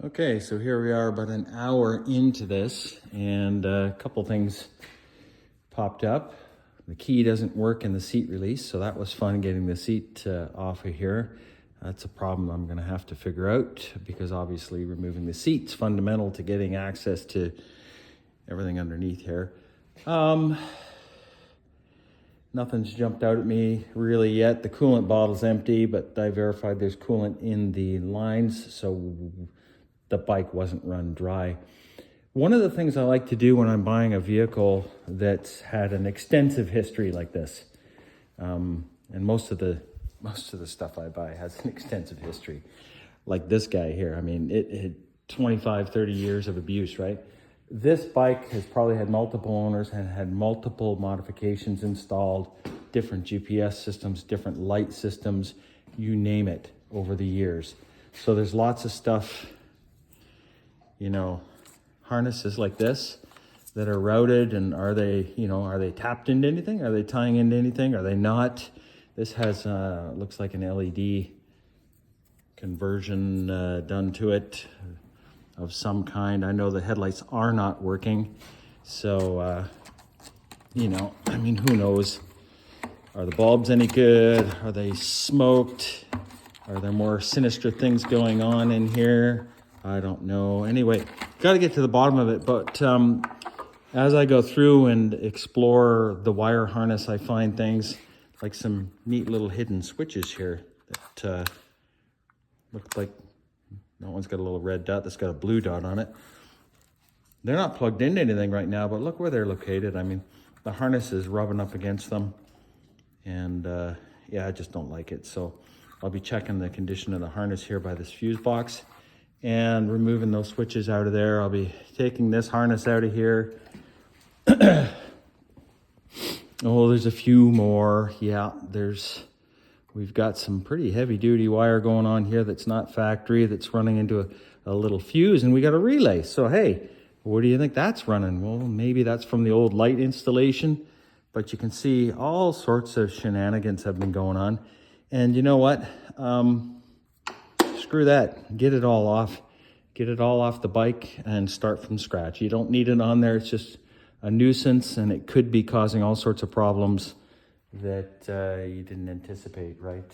Okay, so here we are about an hour into this, and a couple things popped up. The key doesn't work in the seat release, so that was fun getting the seat off of here. That's a problem I'm going to have to figure out, because obviously removing the seat's fundamental to getting access to everything underneath here. Nothing's jumped out at me really yet. The coolant bottle's empty, but I verified there's coolant in the lines, so the bike wasn't run dry. One of the things I like to do when I'm buying a vehicle that's had an extensive history like this, and most of the stuff I buy has an extensive history, like this guy here. I mean, it had 25, 30 years of abuse, right? This bike has probably had multiple owners and had multiple modifications installed, different GPS systems, different light systems, you name it, over the years. So there's lots of stuff, you know, harnesses like this that are routed, and are they tapped into anything? Are they tying into anything? Are they not? This has, looks like an LED conversion done to it of some kind. I know the headlights are not working. So, I mean, who knows? Are the bulbs any good? Are they smoked? Are there more sinister things going on in here? I don't know. Anyway, got to get to the bottom of it. But as I go through and explore the wire harness, I find things like some neat little hidden switches here that look like, that one's got a little red dot, that's got a blue dot on it. They're not plugged into anything right now, but look where they're located. I mean, the harness is rubbing up against them. And yeah, I just don't like it. So I'll be checking the condition of the harness here by this fuse box and removing those switches out of there. I'll be taking this harness out of here. Oh, there's a few more. Yeah, we've got some pretty heavy duty wire going on here that's not factory, that's running into a little fuse, and we got a relay. So hey, where do you think that's running? Well, maybe that's from the old light installation, but you can see all sorts of shenanigans have been going on. And you know what? Screw that. Get it all off. Get it all off the bike and start from scratch. You don't need it on there. It's just a nuisance, and it could be causing all sorts of problems that you didn't anticipate, right?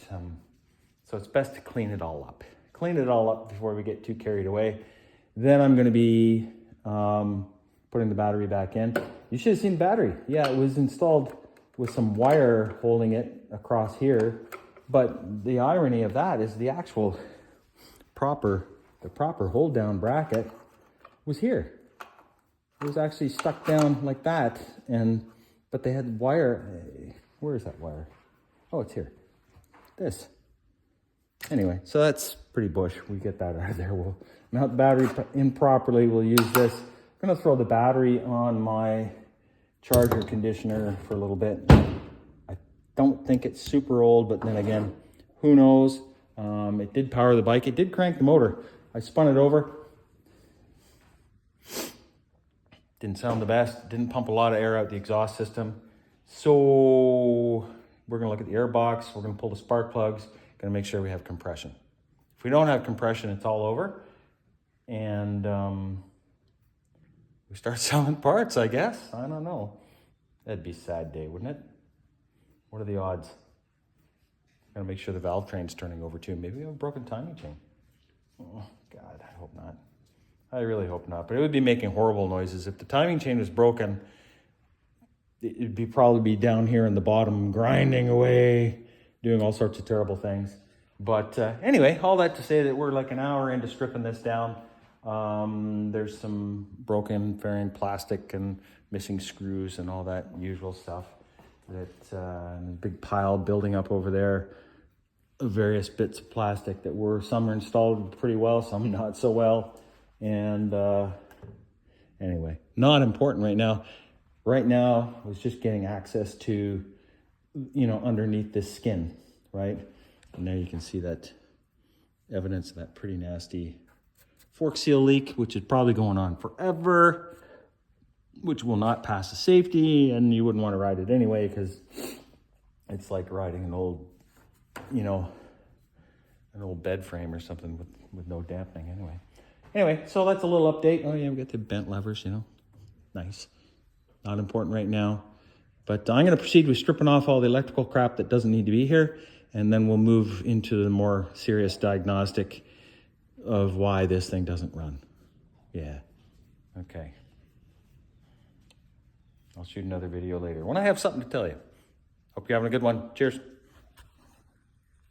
So it's best to clean it all up. Clean it all up before we get too carried away. Then I'm going to be putting the battery back in. You should have seen the battery. Yeah, it was installed with some wire holding it across here. But the irony of that is the actual proper hold down bracket was here. It was actually stuck down like that, but they had wire. Where is that wire? Oh, it's here. This. Anyway, so that's pretty bush. We get that out of there. We'll mount the battery in properly. We'll use this. I'm going to throw the battery on my charger conditioner for a little bit. I don't think it's super old, but then again, who knows? It did power the bike. It did crank the motor. I spun it over. Didn't sound the best. Didn't pump a lot of air out the exhaust system. So we're going to look at the air box. We're going to pull the spark plugs. Going to make sure we have compression. If we don't have compression, it's all over. And we start selling parts, I guess. I don't know. That'd be a sad day, wouldn't it? What are the odds? Going to make sure the valve train's turning over too. Maybe we have a broken timing chain. Oh, God, I hope not. I really hope not, but it would be making horrible noises. If the timing chain was broken, it'd probably be down here in the bottom, grinding away, doing all sorts of terrible things. But anyway, all that to say that we're like an hour into stripping this down. There's some broken fairing plastic and missing screws and all that usual stuff. A big pile building up over there of various bits of plastic that some are installed pretty well, some not so well. And anyway, not important right now. Right now, I was just getting access to, underneath this skin, right? And there you can see that evidence of that pretty nasty fork seal leak, which is probably going on forever, which will not pass the safety, and you wouldn't want to ride it anyway, because it's like riding an old, an old bed frame or something with no dampening anyway. Anyway, so that's a little update. Oh yeah, we got the bent levers, you know. Nice. Not important right now. But I'm going to proceed with stripping off all the electrical crap that doesn't need to be here. And then we'll move into the more serious diagnostic of why this thing doesn't run. Yeah. Okay. I'll shoot another video later when I have something to tell you. Hope you're having a good one. Cheers.